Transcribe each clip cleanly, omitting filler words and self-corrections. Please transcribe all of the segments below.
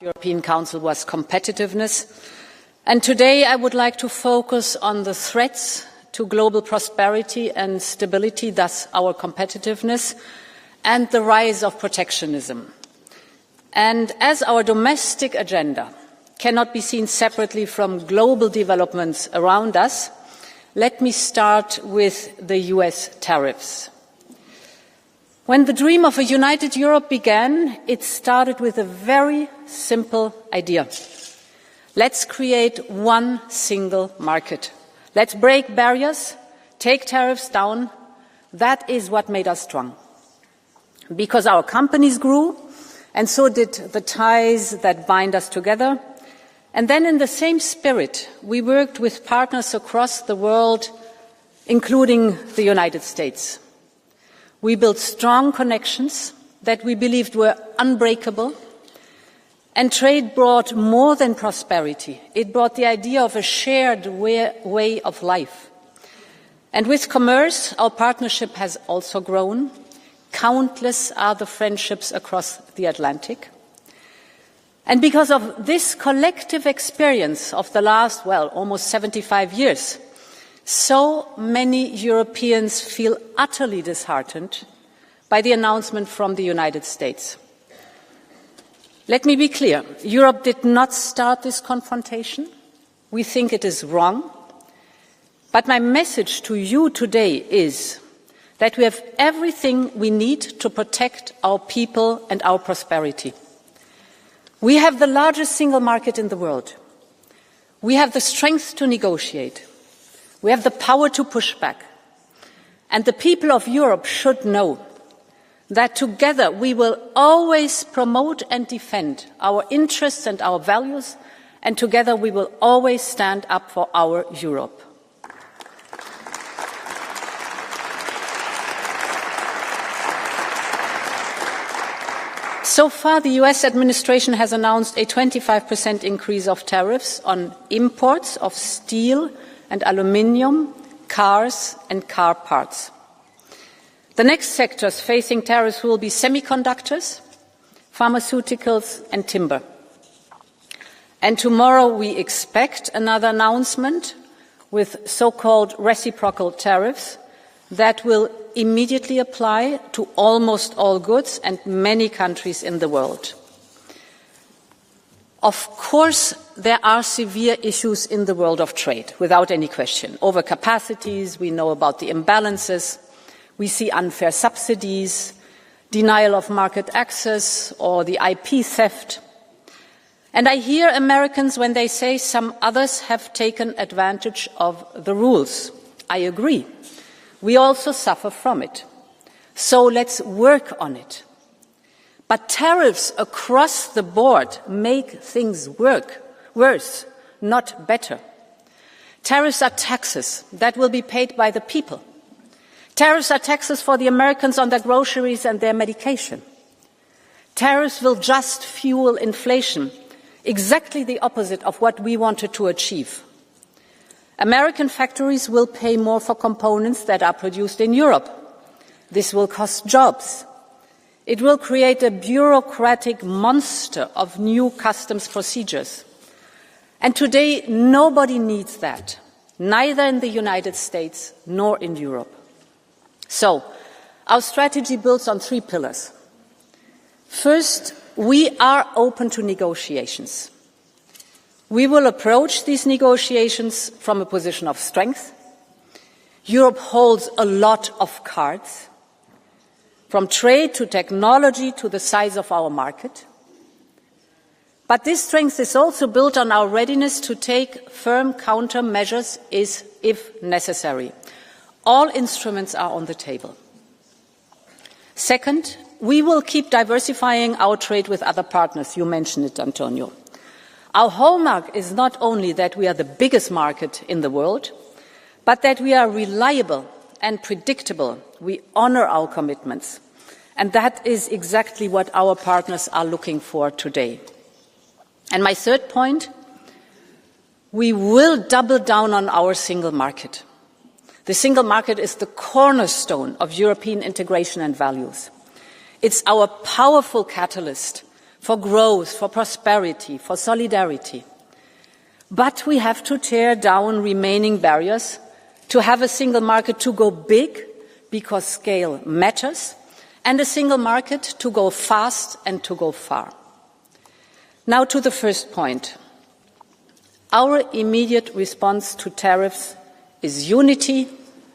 European Council was competitiveness. And today I would like to focus on the threats to global prosperity and stability, thus our competitiveness, and the rise of protectionism. And as our domestic agenda cannot be seen separately from global developments around us, let me start with the US tariffs. When the dream of a united Europe began, it started with a very simple idea. Let's create one single market. Let's break barriers, take tariffs down. That is what made us strong. Because our companies grew, and so did the ties that bind us together. And then in the same spirit, we worked with partners across the world, including the United States. We built strong connections that we believed were unbreakable, and trade brought more than prosperity. It brought the idea of a shared way of life. And with commerce, our partnership has also grown. Countless are the friendships across the Atlantic. And because of this collective experience of the last, almost 75 years, so many Europeans feel utterly disheartened by the announcement from the United States. Let me be clear, Europe did not start this confrontation. We think it is wrong. But my message to you today is that we have everything we need to protect our people and our prosperity. We have the largest single market in the world. We have the strength to negotiate. We have the power to push back. And the people of Europe should know that together we will always promote and defend our interests and our values, and together we will always stand up for our Europe. So far, the US administration has announced a 25% increase of tariffs on imports of steel and aluminium, cars and car parts. The next sectors facing tariffs will be semiconductors, pharmaceuticals and timber. And tomorrow we expect another announcement with so-called reciprocal tariffs that will immediately apply to almost all goods and many countries in the world. Of course, there are severe issues in the world of trade, without any question. Overcapacities, we know about the imbalances, we see unfair subsidies, denial of market access, or the IP theft. And I hear Americans when they say some others have taken advantage of the rules. I agree. We also suffer from it. So let's work on it. But tariffs across the board make things worse, not better. Tariffs are taxes that will be paid by the people. Tariffs are taxes for the Americans on their groceries and their medication. Tariffs will just fuel inflation, exactly the opposite of what we wanted to achieve. American factories will pay more for components that are produced in Europe. This will cost jobs. It will create a bureaucratic monster of new customs procedures. And today, nobody needs that, neither in the United States nor in Europe. So, our strategy builds on 3 pillars. First, we are open to negotiations. We will approach these negotiations from a position of strength. Europe holds a lot of cards, from trade to technology to the size of our market. But this strength is also built on our readiness to take firm countermeasures if necessary. All instruments are on the table. Second, we will keep diversifying our trade with other partners. You mentioned it, Antonio. Our hallmark is not only that we are the biggest market in the world, but that we are reliable and predictable. We honor our commitments. And that is exactly what our partners are looking for today. And my third point, we will double down on our single market. The single market is the cornerstone of European integration and values. It's our powerful catalyst for growth, for prosperity, for solidarity. But we have to tear down remaining barriers to have a single market to go big, because scale matters, and a single market to go fast and to go far. Now to the first point. Our immediate response to tariffs is unity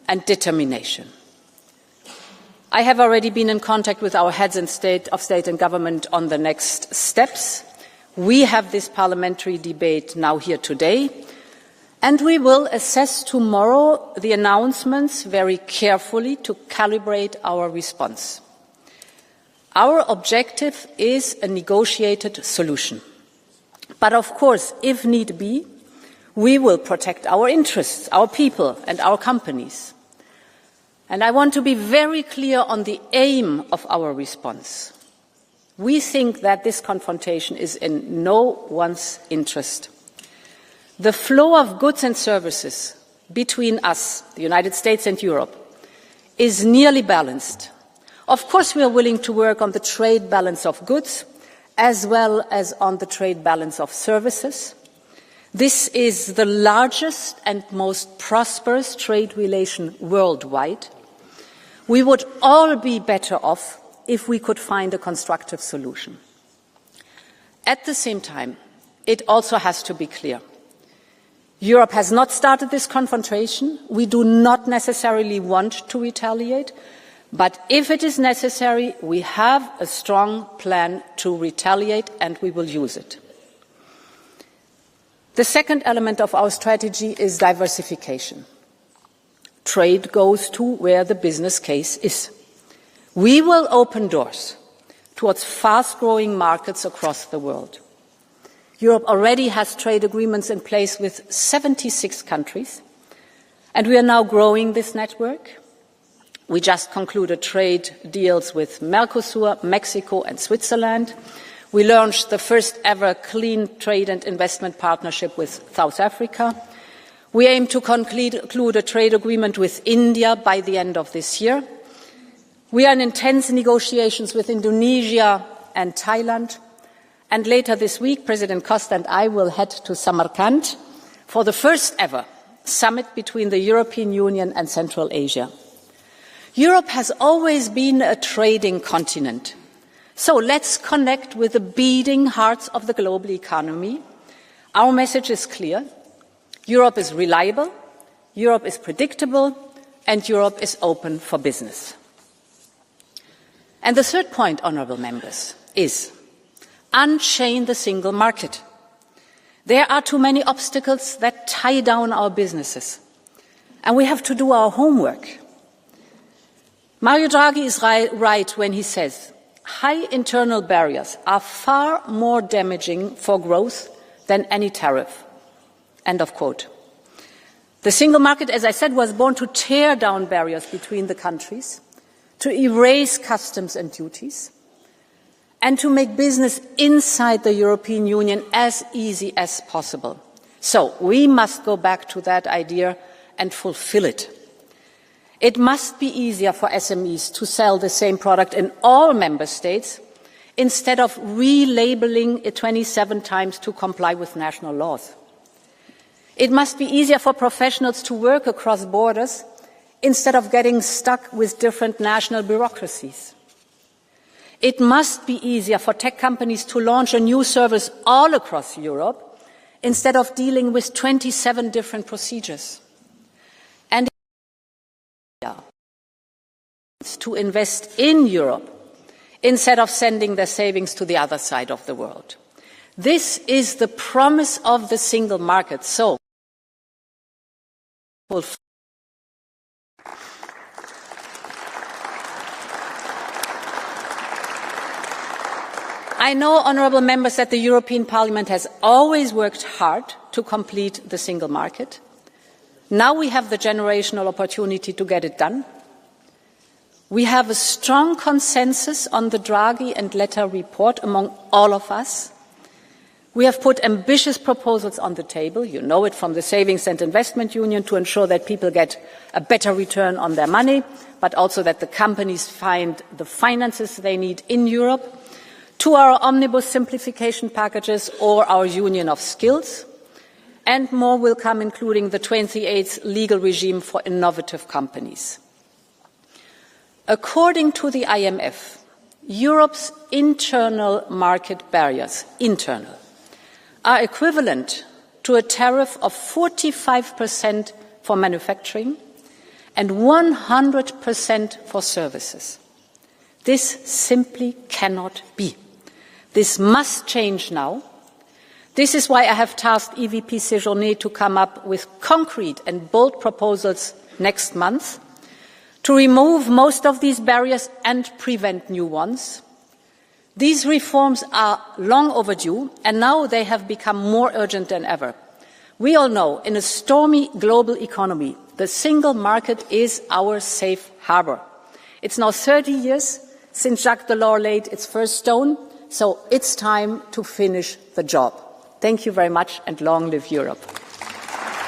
and determination. I have already been in contact with our heads of state and government on the next steps. We have this parliamentary debate now here today, and we will assess tomorrow the announcements very carefully to calibrate our response. Our objective is a negotiated solution. But of course, if need be, we will protect our interests, our people and our companies. And I want to be very clear on the aim of our response. We think that this confrontation is in no one's interest. The flow of goods and services between us, the United States and Europe, is nearly balanced. Of course, we are willing to work on the trade balance of goods as well as on the trade balance of services. This is the largest and most prosperous trade relation worldwide. We would all be better off if we could find a constructive solution. At the same time, it also has to be clear. Europe has not started this confrontation. We do not necessarily want to retaliate. But if it is necessary, we have a strong plan to retaliate, and we will use it. The second element of our strategy is diversification. Trade goes to where the business case is. We will open doors towards fast-growing markets across the world. Europe already has trade agreements in place with 76 countries, and we are now growing this network. We just concluded trade deals with Mercosur, Mexico and Switzerland. We launched the first ever clean trade and investment partnership with South Africa. We aim to conclude a trade agreement with India by the end of this year. We are in intense negotiations with Indonesia and Thailand. And later this week, President Costa and I will head to Samarkand for the first ever summit between the European Union and Central Asia. Europe has always been a trading continent. So let's connect with the beating hearts of the global economy. Our message is clear. Europe is reliable, Europe is predictable, and Europe is open for business. And the third point, honourable members, is unchain the single market. There are too many obstacles that tie down our businesses, and we have to do our homework. Mario Draghi is right when he says high internal barriers are far more damaging for growth than any tariff. End of quote. The single market, as I said, was born to tear down barriers between the countries, to erase customs and duties, and to make business inside the European Union as easy as possible. So we must go back to that idea and fulfill it. It must be easier for SMEs to sell the same product in all member states instead of relabeling it 27 times to comply with national laws. It must be easier for professionals to work across borders instead of getting stuck with different national bureaucracies. It must be easier for tech companies to launch a new service all across Europe instead of dealing with 27 different procedures. And to invest in Europe instead of sending their savings to the other side of the world. This is the promise of the single market. So, I know, honourable members, that the European Parliament has always worked hard to complete the single market. Now we have the generational opportunity to get it done. We have a strong consensus on the Draghi and Letta report among all of us. We have put ambitious proposals on the table, you know it, from the Savings and Investment Union, to ensure that people get a better return on their money, but also that the companies find the finances they need in Europe, to our omnibus simplification packages or our union of skills, and more will come, including the 28th legal regime for innovative companies. According to the IMF, Europe's internal market barriers, are equivalent to a tariff of 45% for manufacturing and 100% for services. This simply cannot be. This must change now. This is why I have tasked EVP Séjourné to come up with concrete and bold proposals next month to remove most of these barriers and prevent new ones. These reforms are long overdue, and now they have become more urgent than ever. We all know, in a stormy global economy, the single market is our safe harbor. It's now 30 years since Jacques Delors laid its first stone, so it's time to finish the job. Thank you very much, and long live Europe.